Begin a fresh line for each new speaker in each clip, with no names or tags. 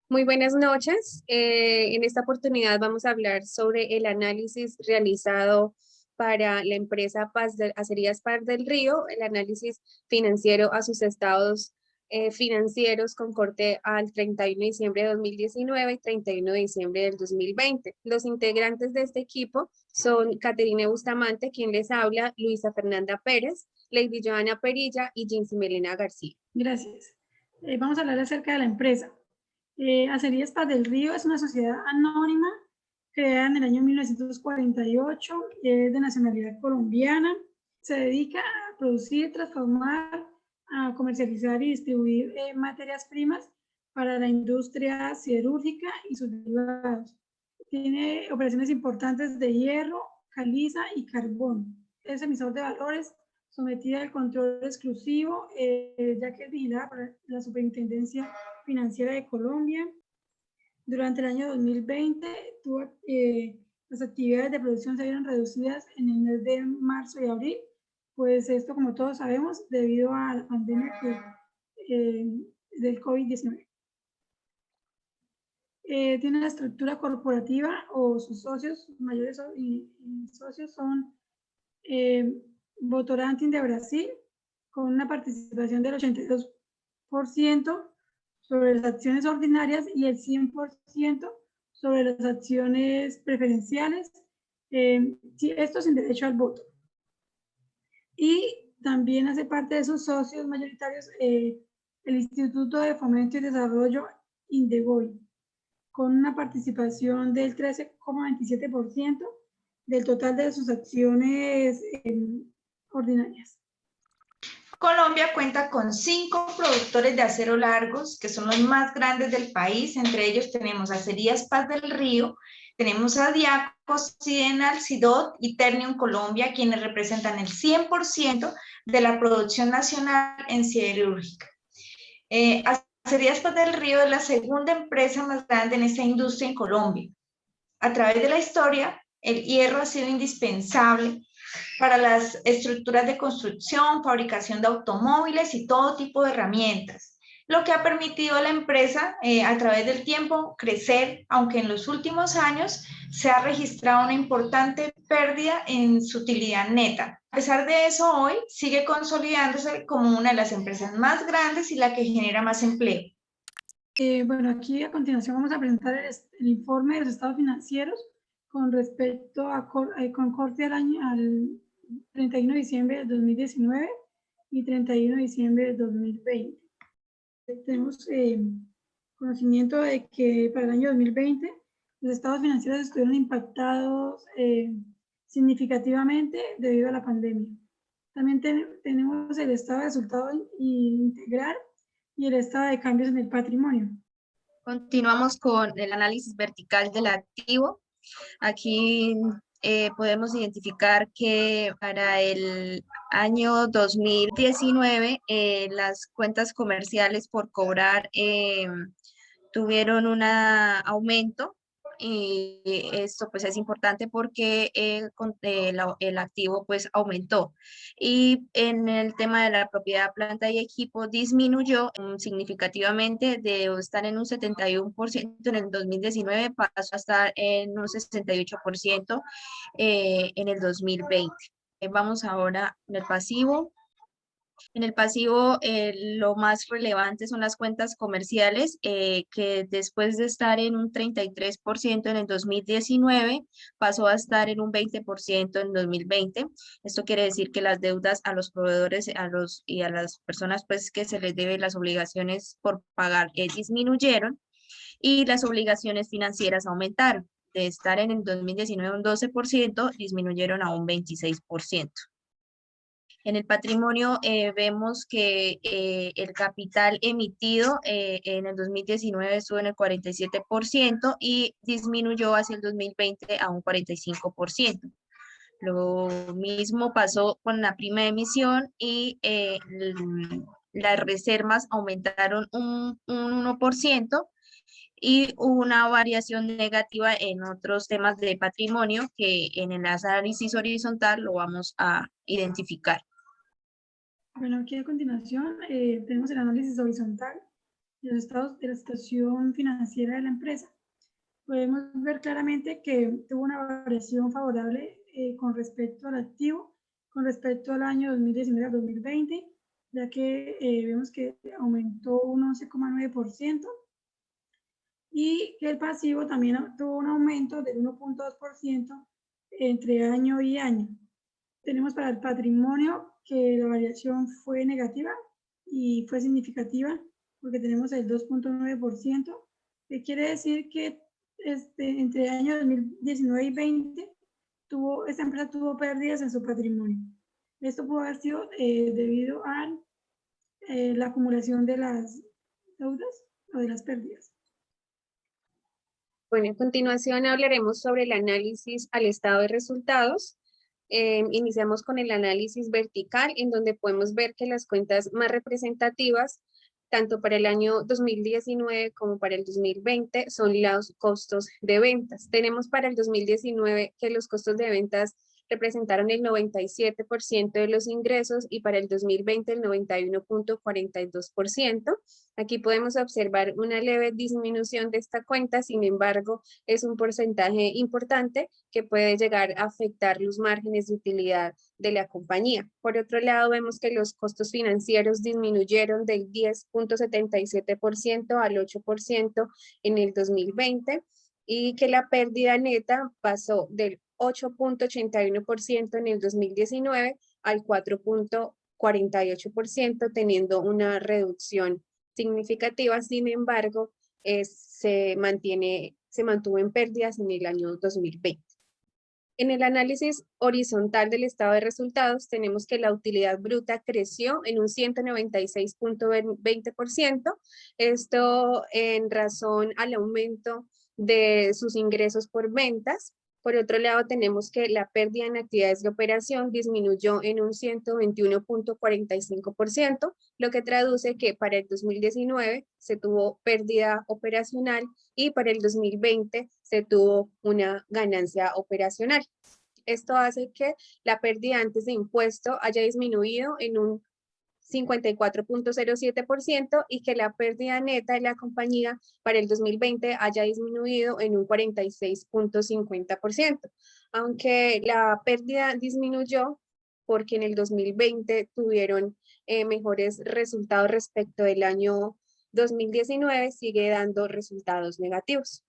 Muy buenas noches. En esta oportunidad vamos a hablar sobre el análisis realizado para la empresa Acerías Paz del Río, el análisis financiero a sus estados financieros con corte al 31 de diciembre de 2019 y 31 de diciembre del 2020. Los integrantes de este equipo son Caterina Bustamante, quien les habla, Luisa Fernanda Pérez, Lady Joana Perilla y Jinsi Melina García.
Gracias. Vamos a hablar acerca de la empresa. Acerías Paz del Río es una sociedad anónima creada en el año 1948, es de nacionalidad colombiana, se dedica a producir, transformar, a comercializar y distribuir materias primas para la industria siderúrgica y sus derivados. Tiene operaciones importantes de hierro, caliza y carbón. Es emisor de valores sometida al control exclusivo, ya que es vigilada por la Superintendencia Financiera de Colombia. Durante el año 2020, las actividades de producción se vieron reducidas en el mes de marzo y abril, pues esto, como todos sabemos, debido a la pandemia del COVID-19. Tiene una estructura corporativa o sus socios mayores y socios son Votorantim de Brasil, con una participación del 82% sobre las acciones ordinarias y el 100% sobre las acciones preferenciales, esto sin derecho al voto. Y también hace parte de sus socios mayoritarios el Instituto de Fomento y Desarrollo Indegoy, con una participación del 13,27% del total de sus acciones ordinarias.
Colombia cuenta con 5 productores de acero largos, que son los más grandes del país. Entre ellos tenemos Acerías Paz del Río, tenemos a Diaco, Sidenal, Sidot y Ternium Colombia, quienes representan el 100% de la producción nacional en siderúrgica. Acerías Paz del Río es la segunda empresa más grande en esta industria en Colombia. A través de la historia, el hierro ha sido indispensable para las estructuras de construcción, fabricación de automóviles y todo tipo de herramientas, lo que ha permitido a la empresa a través del tiempo crecer, aunque en los últimos años se ha registrado una importante pérdida en su utilidad neta. A pesar de eso, hoy sigue consolidándose como una de las empresas más grandes y la que genera más empleo.
Bueno, aquí a continuación vamos a presentar el informe de los estados financieros con respecto a con corte al 31 de diciembre del 2019 y 31 de diciembre del 2020. Tenemos conocimiento de que para el año 2020 los estados financieros estuvieron impactados significativamente debido a la pandemia. También tenemos el estado de resultado integral y el estado de cambios en el patrimonio.
Continuamos con el análisis vertical del activo. Aquí podemos identificar que para el año 2019 las cuentas comerciales por cobrar tuvieron un aumento, y esto pues es importante porque el activo pues aumentó, y en el tema de la propiedad, planta y equipo disminuyó significativamente. De estar en un 71% en el 2019 pasó a estar en un 68% en el 2020. Vamos ahora en el pasivo. En el pasivo, lo más relevante son las cuentas comerciales, que después de estar en un 33% en el 2019, pasó a estar en un 20% en 2020. Esto quiere decir que las deudas a los proveedores y a las personas pues, que se les deben las obligaciones por pagar disminuyeron, y las obligaciones financieras aumentaron. De estar en el 2019 un 12%, disminuyeron a un 26%. En el patrimonio vemos que el capital emitido en el 2019 estuvo en el 47% y disminuyó hacia el 2020 a un 45%. Lo mismo pasó con la prima de emisión, y las reservas aumentaron un 1%, y una variación negativa en otros temas de patrimonio que en el análisis horizontal lo vamos a identificar.
Bueno, aquí a continuación tenemos el análisis horizontal. los estados de la situación financiera de la empresa, podemos ver claramente que tuvo una variación favorable con respecto al activo, con respecto al año 2019 al 2020, ya que vemos que aumentó un 11,9%, y que el pasivo también tuvo un aumento del 1,2% entre año y año. Tenemos para el patrimonio que la variación fue negativa y fue significativa porque tenemos el 2,9%, que quiere decir que entre el año 2019 y 2020 esta empresa tuvo pérdidas en su patrimonio. Esto pudo haber sido debido a la acumulación de las deudas o de las pérdidas.
Bueno, a continuación hablaremos sobre el análisis al estado de resultados. Iniciamos con el análisis vertical, en donde podemos ver que las cuentas más representativas, tanto para el año 2019 como para el 2020, son los costos de ventas. Tenemos para el 2019 que los costos de ventas representaron el 97% de los ingresos y para el 2020 el 91,42%. Aquí podemos observar una leve disminución de esta cuenta, sin embargo, es un porcentaje importante que puede llegar a afectar los márgenes de utilidad de la compañía. Por otro lado, vemos que los costos financieros disminuyeron del 10,77% al 8% en el 2020 y que la pérdida neta pasó del 8,81% en el 2019 al 4,48%, teniendo una reducción significativa. Sin embargo, se mantuvo en pérdidas en el año 2020. En el análisis horizontal del estado de resultados, tenemos que la utilidad bruta creció en un 196,20%, esto en razón al aumento de sus ingresos por ventas. Por otro lado, tenemos que la pérdida en actividades de operación disminuyó en un 121,45%, lo que traduce que para el 2019 se tuvo pérdida operacional y para el 2020 se tuvo una ganancia operacional. Esto hace que la pérdida antes de impuesto haya disminuido en un 54,07% y que la pérdida neta de la compañía para el 2020 haya disminuido en un 46,50%. Aunque la pérdida disminuyó porque en el 2020 tuvieron mejores resultados respecto del año 2019, sigue dando resultados negativos.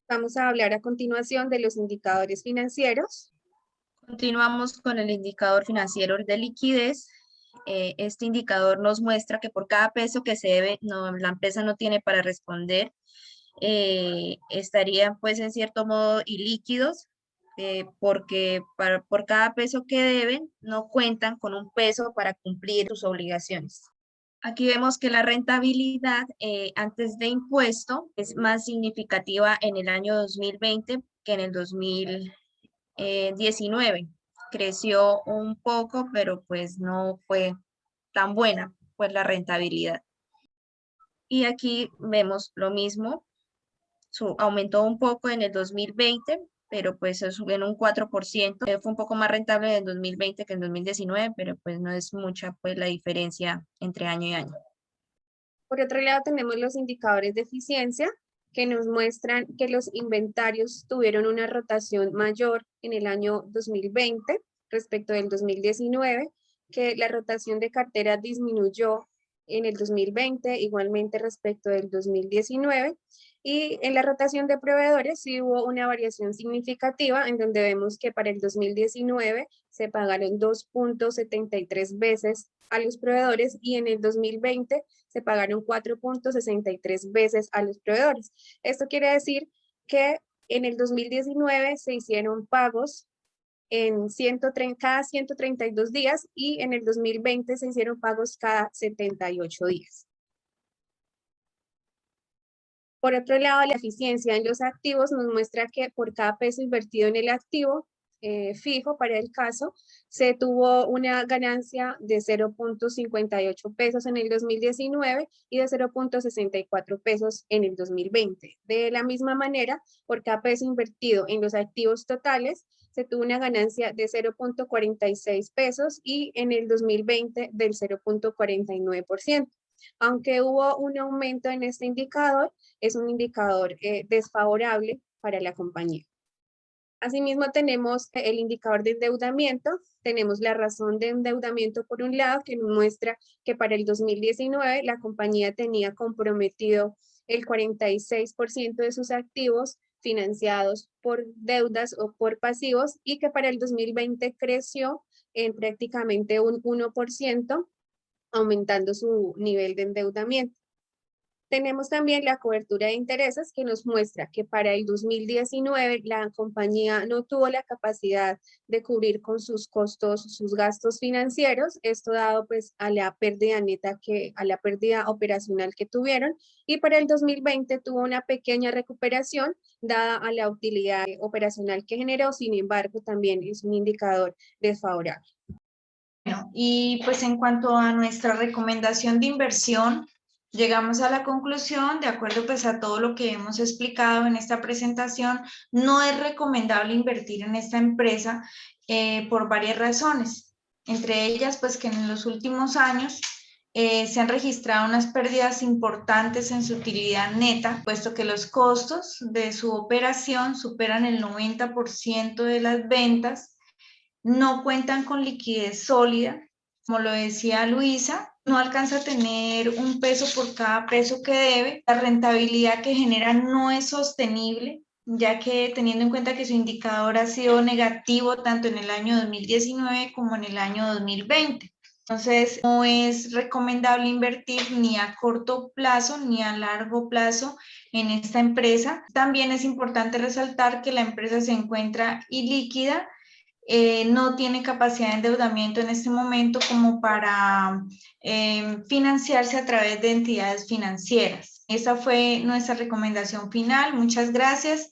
Vamos a hablar a continuación de los indicadores financieros.
Continuamos con el indicador financiero de liquidez. Este indicador nos muestra que por cada peso que se debe, la empresa no tiene para responder, estarían pues en cierto modo ilíquidos, porque por cada peso que deben no cuentan con un peso para cumplir sus obligaciones. Aquí vemos que la rentabilidad antes de impuesto es más significativa en el año 2020 que en el 2019. Creció un poco, pero pues no fue tan buena pues la rentabilidad. Y aquí vemos lo mismo, aumentó un poco en el 2020, pero pues sube en un 4%. Fue un poco más rentable en el 2020 que en 2019, pero pues no es mucha pues la diferencia entre año y año.
Por otro lado, tenemos los indicadores de eficiencia que nos muestran que los inventarios tuvieron una rotación mayor en el año 2020 respecto del 2019, que la rotación de cartera disminuyó en el 2020, igualmente respecto del 2019, y en la rotación de proveedores sí hubo una variación significativa en donde vemos que para el 2019 se pagaron 2,73 veces a los proveedores y en el 2020 se pagaron 4,63 veces a los proveedores. Esto quiere decir que en el 2019 se hicieron pagos en cada 132 días y en el 2020 se hicieron pagos cada 78 días. Por otro lado, la eficiencia en los activos nos muestra que por cada peso invertido en el activo fijo, para el caso, se tuvo una ganancia de 0,58 pesos en el 2019 y de 0,64 pesos en el 2020. De la misma manera, por cada peso invertido en los activos totales, se tuvo una ganancia de 0,46 pesos y en el 2020 del 0,49%. Aunque hubo un aumento en este indicador, es un indicador desfavorable para la compañía. Asimismo, tenemos el indicador de endeudamiento. Tenemos la razón de endeudamiento por un lado, que nos muestra que para el 2019 la compañía tenía comprometido el 46% de sus activos financiados por deudas o por pasivos, y que para el 2020 creció en prácticamente un 1%, aumentando su nivel de endeudamiento. Tenemos también la cobertura de intereses, que nos muestra que para el 2019 la compañía no tuvo la capacidad de cubrir con sus costos, sus gastos financieros, esto dado pues a la pérdida neta, a la pérdida operacional que tuvieron, y para el 2020 tuvo una pequeña recuperación dada a la utilidad operacional que generó. Sin embargo, también es un indicador desfavorable.
Bueno, y pues en cuanto a nuestra recomendación de inversión, llegamos a la conclusión, de acuerdo pues a todo lo que hemos explicado en esta presentación, no es recomendable invertir en esta empresa por varias razones. Entre ellas, pues que en los últimos años se han registrado unas pérdidas importantes en su utilidad neta, puesto que los costos de su operación superan el 90% de las ventas, no cuentan con liquidez sólida, como lo decía Luisa, no alcanza a tener un peso por cada peso que debe, la rentabilidad que genera no es sostenible, ya que teniendo en cuenta que su indicador ha sido negativo tanto en el año 2019 como en el año 2020. Entonces, no es recomendable invertir ni a corto plazo ni a largo plazo en esta empresa. También es importante resaltar que la empresa se encuentra ilíquida, no tiene capacidad de endeudamiento en este momento como para financiarse a través de entidades financieras. Esa fue nuestra recomendación final. Muchas gracias.